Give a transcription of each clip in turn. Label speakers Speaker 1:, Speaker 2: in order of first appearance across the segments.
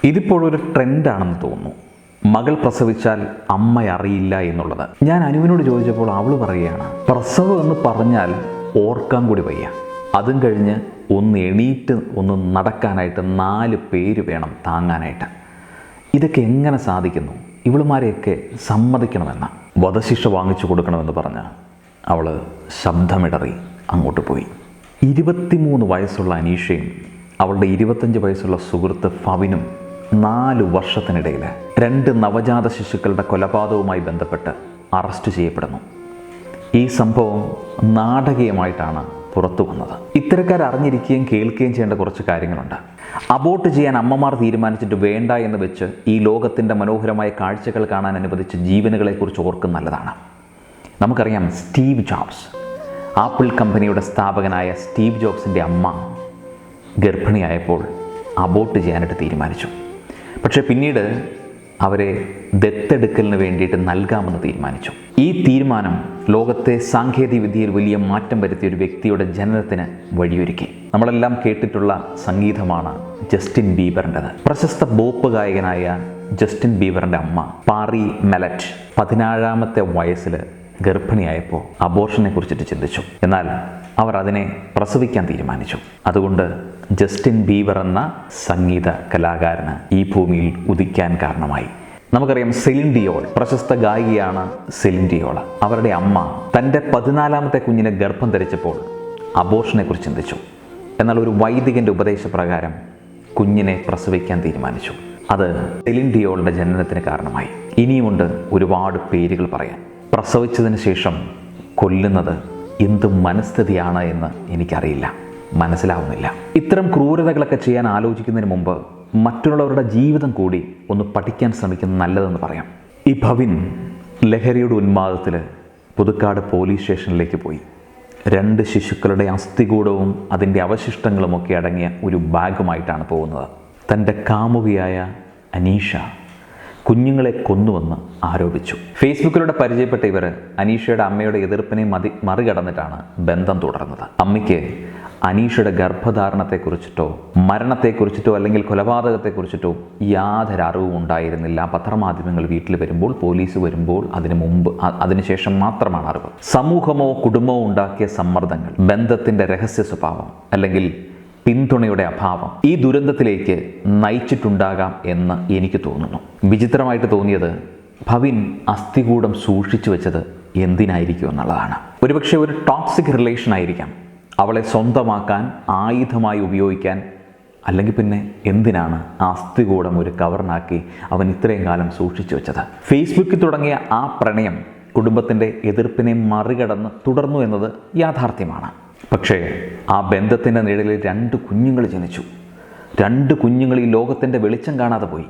Speaker 1: ഇതിപ്പോഴൊരു ട്രെൻഡാണെന്ന് തോന്നുന്നു. മകൾ പ്രസവിച്ചാൽ അമ്മ അറിയില്ല എന്നുള്ളത്. ഞാൻ അനുവിനോട് ചോദിച്ചപ്പോൾ അവൾ പറയുകയാണ്, പ്രസവം എന്ന് പറഞ്ഞാൽ ഓർക്കാൻ കൂടി വയ്യ. അതും കഴിഞ്ഞ് ഒന്ന് എണീറ്റ് ഒന്ന് നടക്കാനായിട്ട് 4 പേര് വേണം താങ്ങാനായിട്ട്. ഇതൊക്കെ എങ്ങനെ സാധിക്കുന്നു? ഇവളുമാരെയൊക്കെ സമ്മതിക്കണമെന്ന്, വധശിക്ഷ വാങ്ങിച്ചു കൊടുക്കണമെന്ന് പറഞ്ഞ് അവൾ ശബ്ദമിടറി അങ്ങോട്ട് പോയി. 23 വയസ്സുള്ള അനീഷയും അവളുടെ 25 വയസ്സുള്ള സുഹൃത്ത് ഫവിനും 4 വർഷത്തിനിടയിൽ 2 നവജാത ശിശുക്കളുടെ കൊലപാതകവുമായി ബന്ധപ്പെട്ട് അറസ്റ്റ് ചെയ്യപ്പെടുന്നു. ഈ സംഭവം നാടകീയമായിട്ടാണ് പുറത്തു വന്നത്. ഇത്തരക്കാർ അറിഞ്ഞിരിക്കുകയും കേൾക്കുകയും ചെയ്യേണ്ട കുറച്ച് കാര്യങ്ങളുണ്ട്. അബോർട്ട് ചെയ്യാൻ അമ്മമാർ തീരുമാനിച്ചിട്ട് വേണ്ട എന്ന് വെച്ച് ഈ ലോകത്തിൻ്റെ മനോഹരമായ കാഴ്ചകൾ കാണാൻ അനുവദിച്ച ജീവനുകളെക്കുറിച്ച് ഓർക്കും നല്ലതാണ്. നമുക്കറിയാം, സ്റ്റീവ് ജോബ്സ്, ആപ്പിൾ കമ്പനിയുടെ സ്ഥാപകനായ സ്റ്റീവ് ജോബ്സിൻ്റെ അമ്മ ഗർഭിണിയായപ്പോൾ അബോർട്ട് ചെയ്യാനായിട്ട് തീരുമാനിച്ചു. പക്ഷേ പിന്നീട് അവരെ ദത്തെടുക്കലിന് വേണ്ടിയിട്ട് നൽകാമെന്ന് തീരുമാനിച്ചു. ഈ തീരുമാനം ലോകത്തെ സാങ്കേതിക വിദ്യയിൽ വലിയ മാറ്റം വരുത്തിയ ഒരു വ്യക്തിയുടെ ജനനത്തിന് വഴിയൊരുക്കി. നമ്മളെല്ലാം കേട്ടിട്ടുള്ള സംഗീതമാണ് ജസ്റ്റിൻ ബീബറിൻ്റെത്. പ്രശസ്ത പോപ്പ് ഗായകനായ ജസ്റ്റിൻ ബീബറിൻ്റെ അമ്മ പാറി മെലറ്റ് 17ാമത്തെ വയസ്സിൽ ഗർഭിണിയായപ്പോൾ അബോർഷനെ കുറിച്ചിട്ട് ചിന്തിച്ചു. എന്നാൽ അവർ അതിനെ പ്രസവിക്കാൻ തീരുമാനിച്ചു. അതുകൊണ്ട് ജസ്റ്റിൻ ബീബർ എന്ന സംഗീത കലാകാരന് ഈ ഭൂമിയിൽ ഉദിക്കാൻ കാരണമായി. നമുക്കറിയാം, സെലിൻ ഡിയോൾ, പ്രശസ്ത ഗായികയാണ് സെലിൻ ഡിയോൾ. അവരുടെ അമ്മ തൻ്റെ 14ാമത്തെ കുഞ്ഞിനെ ഗർഭം ധരിച്ചപ്പോൾ അബോർഷനെ കുറിച്ച് ചിന്തിച്ചു. എന്നാൽ ഒരു വൈദികൻ്റെ ഉപദേശപ്രകാരം കുഞ്ഞിനെ പ്രസവിക്കാൻ തീരുമാനിച്ചു. അത് സെലിൻ ഡിയോളുടെ ജനനത്തിന് കാരണമായി. ഇനിയുമുണ്ട് ഒരുപാട് പേരുകൾ പറയാൻ. പ്രസവിച്ചതിന് ശേഷം കൊല്ലുന്നത് എന്ത് മനസ്ഥിതിയാണ് എന്ന് എനിക്കറിയില്ല, മനസ്സിലാവുന്നില്ല. ഇത്തരം ക്രൂരതകളൊക്കെ ചെയ്യാൻ ആലോചിക്കുന്നതിന് മുമ്പ് മറ്റുള്ളവരുടെ ജീവിതം കൂടി ഒന്ന് പഠിക്കാൻ ശ്രമിക്കുന്നത് നല്ലതെന്ന് പറയാം. ഈ ഭവിൻ ലഹരിയുടെ ഉന്മാദത്തിൽ പുതുക്കാട് പോലീസ് സ്റ്റേഷനിലേക്ക് പോയി. 2 ശിശുക്കളുടെ അസ്ഥികൂടവും അതിൻ്റെ അവശിഷ്ടങ്ങളുമൊക്കെ അടങ്ങിയ ഒരു ബാഗുമായിട്ടാണ് പോകുന്നത്. തൻ്റെ കാമുകിയായ അനീഷ കുഞ്ഞുങ്ങളെ കൊന്നുവെന്ന് ആരോപിച്ചു. ഫേസ്ബുക്കിലൂടെ പരിചയപ്പെട്ട ഇവർ അനീഷയുടെ അമ്മയുടെ എതിർപ്പിനെ മറികടന്നിട്ടാണ് ബന്ധം തുടർന്നത്. അമ്മയ്ക്ക് അനീഷയുടെ ഗർഭധാരണത്തെക്കുറിച്ചിട്ടോ മരണത്തെക്കുറിച്ചിട്ടോ അല്ലെങ്കിൽ കൊലപാതകത്തെക്കുറിച്ചിട്ടോ യാതൊരു അറിവും ഉണ്ടായിരുന്നില്ല. പത്രമാധ്യമങ്ങൾ വീട്ടിൽ വരുമ്പോൾ, പോലീസ് വരുമ്പോൾ, അതിനുശേഷം മാത്രമാണ് അറിവ്. സമൂഹമോ കുടുംബമോ ഉണ്ടാക്കിയ സമ്മർദ്ദങ്ങൾ, ബന്ധത്തിൻ്റെ രഹസ്യ സ്വഭാവം അല്ലെങ്കിൽ പിന്തുണയുടെ അഭാവം ഈ ദുരന്തത്തിലേക്ക് നയിച്ചിട്ടുണ്ടാകാം എന്ന് എനിക്ക് തോന്നുന്നു. വിചിത്രമായിട്ട് തോന്നിയത് ഭവിൻ അസ്ഥികൂടം സൂക്ഷിച്ചു വെച്ചത് എന്തിനായിരിക്കും എന്നുള്ളതാണ്. ഒരുപക്ഷെ ഒരു ടോക്സിക് റിലേഷൻ ആയിരിക്കാം. അവളെ സ്വന്തമാക്കാൻ, ആയുധമായി ഉപയോഗിക്കാൻ. അല്ലെങ്കിൽ പിന്നെ എന്തിനാണ് ആ അസ്ഥികൂടം ഒരു കവറിനാക്കി അവൻ ഇത്രയും കാലം സൂക്ഷിച്ചു വെച്ചത്? ഫേസ്ബുക്കിൽ തുടങ്ങിയ ആ പ്രണയം കുടുംബത്തിൻ്റെ എതിർപ്പിനെ മറികടന്ന് തുടർന്നു എന്നത് യാഥാർത്ഥ്യമാണ്. പക്ഷേ ആ ബന്ധത്തിൻ്റെ നിഴലിൽ 2 കുഞ്ഞുങ്ങൾ ജനിച്ചു. 2 കുഞ്ഞുങ്ങൾ ഈ ലോകത്തിൻ്റെ വെളിച്ചം കാണാതെ പോയി.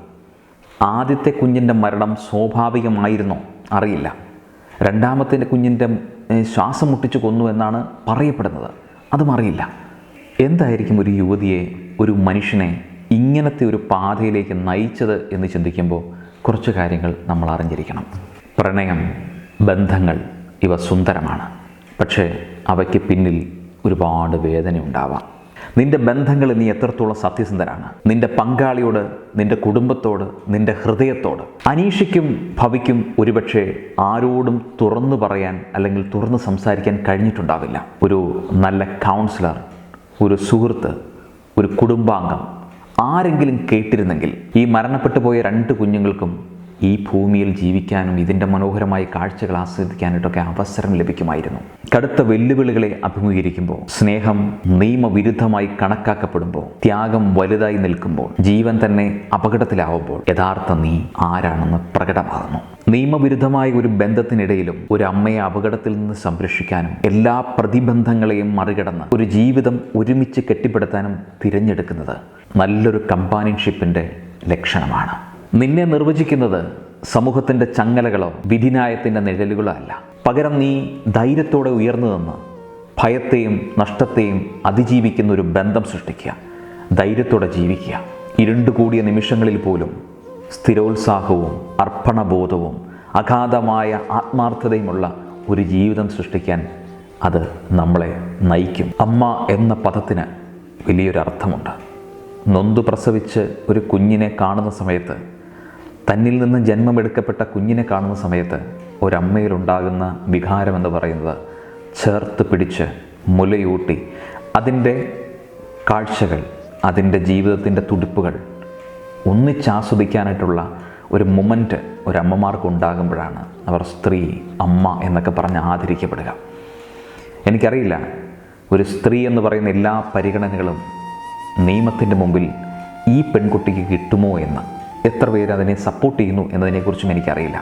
Speaker 1: ആദ്യത്തെ കുഞ്ഞിൻ്റെ മരണം സ്വാഭാവികമായിരുന്നോ? അറിയില്ല. 2ാമത്തെ കുഞ്ഞിൻ്റെ ശ്വാസം മുട്ടിച്ചു കൊന്നു എന്നാണ് പറയപ്പെടുന്നത്. അതും അറിയില്ല. എന്തായിരിക്കും ഒരു യുവതിയെ, ഒരു മനുഷ്യനെ ഇങ്ങനത്തെ ഒരു പാതയിലേക്ക് നയിച്ചത് എന്ന് ചിന്തിക്കുമ്പോൾ കുറച്ച് കാര്യങ്ങൾ നമ്മൾ അറിഞ്ഞിരിക്കണം. പ്രണയം, ബന്ധങ്ങൾ ഇവ സുന്ദരമാണ്. പക്ഷേ അവയ്ക്ക് പിന്നിൽ ഒരുപാട് വേദന ഉണ്ടാവാം. നിന്റെ ബന്ധങ്ങൾ നീ എത്രത്തോളം സത്യസന്ധരാണ്, നിന്റെ പങ്കാളിയോട്, നിന്റെ കുടുംബത്തോട്, നിന്റെ ഹൃദയത്തോട്. അനീഷയ്ക്കും ഭവിക്കും ഒരുപക്ഷെ ആരോടും തുറന്നു പറയാൻ അല്ലെങ്കിൽ തുറന്ന് സംസാരിക്കാൻ കഴിഞ്ഞിട്ടുണ്ടാവില്ല. ഒരു നല്ല കൗൺസിലർ, ഒരു സുഹൃത്ത്, ഒരു കുടുംബാംഗം ആരെങ്കിലും കേട്ടിരുന്നെങ്കിൽ ഈ മരണപ്പെട്ടു പോയ 2 കുഞ്ഞുങ്ങൾക്കും ഈ ഭൂമിയിൽ ജീവിക്കാനും ഇതിൻ്റെ മനോഹരമായ കാഴ്ചകൾ ആസ്വദിക്കാനായിട്ടൊക്കെ അവസരം ലഭിക്കുമായിരുന്നു. കടുത്ത വെല്ലുവിളികളെ അഭിമുഖീകരിക്കുമ്പോൾ, സ്നേഹം നിയമവിരുദ്ധമായി കണക്കാക്കപ്പെടുമ്പോൾ, ത്യാഗം വലുതായി നിൽക്കുമ്പോൾ, ജീവൻ തന്നെ അപകടത്തിലാവുമ്പോൾ യഥാർത്ഥ നീ ആരാണെന്ന് പ്രകടമാകുന്നു. നിയമവിരുദ്ധമായ ഒരു ബന്ധത്തിനിടയിലും ഒരു അമ്മയെ അപകടത്തിൽ നിന്ന് സംരക്ഷിക്കാനും എല്ലാ പ്രതിബന്ധങ്ങളെയും മറികടന്ന് ഒരു ജീവിതം ഒരുമിച്ച് കെട്ടിപ്പടുത്താനും തിരഞ്ഞെടുക്കുന്നത് നല്ലൊരു കമ്പാനിയൻഷിപ്പിൻ്റെ ലക്ഷണമാണ്. നിന്നെ നിർവചിക്കുന്നത് സമൂഹത്തിൻ്റെ ചങ്ങലകളോ വിധിന്യായത്തിൻ്റെ നിഴലുകളോ അല്ല. പകരം നീ ധൈര്യത്തോടെ ഉയർന്നു നിന്ന് ഭയത്തെയും നഷ്ടത്തെയും അതിജീവിക്കുന്ന ഒരു ബന്ധം സൃഷ്ടിക്കുക. ധൈര്യത്തോടെ ജീവിക്കുക. ഇരുണ്ടുകൂടിയ നിമിഷങ്ങളിൽ പോലും സ്ഥിരോത്സാഹവും അർപ്പണബോധവും അഗാധമായ ആത്മാർത്ഥതയുമുള്ള ഒരു ജീവിതം സൃഷ്ടിക്കാൻ അത് നമ്മളെ നയിക്കും. അമ്മ എന്ന പദത്തിന് വലിയൊരർത്ഥമുണ്ട്. നൊന്തു പ്രസവിച്ച് ഒരു കുഞ്ഞിനെ കാണുന്ന സമയത്ത്, തന്നിൽ നിന്ന് ജന്മമെടുക്കപ്പെട്ട കുഞ്ഞിനെ കാണുന്ന സമയത്ത് ഒരമ്മയിലുണ്ടാകുന്ന വികാരമെന്ന് പറയുന്നത് ചേർത്ത് പിടിച്ച് മുലയൂട്ടി അതിൻ്റെ കാഴ്ചകൾ, അതിൻ്റെ ജീവിതത്തിൻ്റെ തുടിപ്പുകൾ ഒന്നിച്ചാസ്വദിക്കാനായിട്ടുള്ള ഒരു മൊമെൻറ്റ് ഒരമ്മമാർക്ക് ഉണ്ടാകുമ്പോഴാണ് അവർ സ്ത്രീ, അമ്മ എന്നൊക്കെ പറഞ്ഞ് ആദരിക്കപ്പെടുക. എനിക്കറിയില്ല ഒരു സ്ത്രീ എന്ന് പറയുന്ന എല്ലാ പരിഗണനകളും നിയമത്തിൻ്റെ മുമ്പിൽ ഈ പെൺകുട്ടിക്ക് കിട്ടുമോ എന്ന്. എത്ര പേര് അതിനെ സപ്പോർട്ട് ചെയ്യുന്നു എന്നതിനെക്കുറിച്ചും എനിക്കറിയില്ല.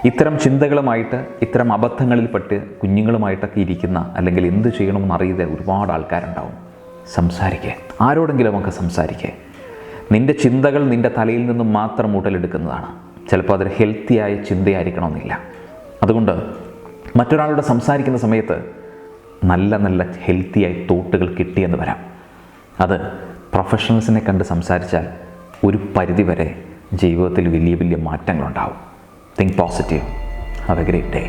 Speaker 1: ഇത്തരം ചിന്തകളുമായിട്ട്, ഇത്തരം അബദ്ധങ്ങളിൽപ്പെട്ട് കുഞ്ഞുങ്ങളുമായിട്ടൊക്കെ ഇരിക്കുന്ന, അല്ലെങ്കിൽ എന്ത് ചെയ്യണമെന്ന് അറിയാതെ ഒരുപാട് ആൾക്കാരുണ്ടാവും. സംസാരിക്കുക, ആരോടെങ്കിലും നമുക്ക് സംസാരിക്കുക. നിൻ്റെ ചിന്തകൾ നിൻ്റെ തലയിൽ നിന്നും മാത്രം ഉടലെടുക്കുന്നതാണ്. ചിലപ്പോൾ അതൊരു ഹെൽത്തിയായ ചിന്തയായിരിക്കണമെന്നില്ല. അതുകൊണ്ട് മറ്റൊരാളോട് സംസാരിക്കുന്ന സമയത്ത് നല്ല നല്ല ഹെൽത്തിയായി തോട്ടുകൾ കിട്ടിയെന്ന് വരാം. അത് പ്രൊഫഷണൽസിനെ കണ്ട് സംസാരിച്ചാൽ ഒരു പരിധിവരെ ജീവിതത്തിൽ വലിയ വലിയ മാറ്റങ്ങളുണ്ടാവും. Think positive. Have a great day.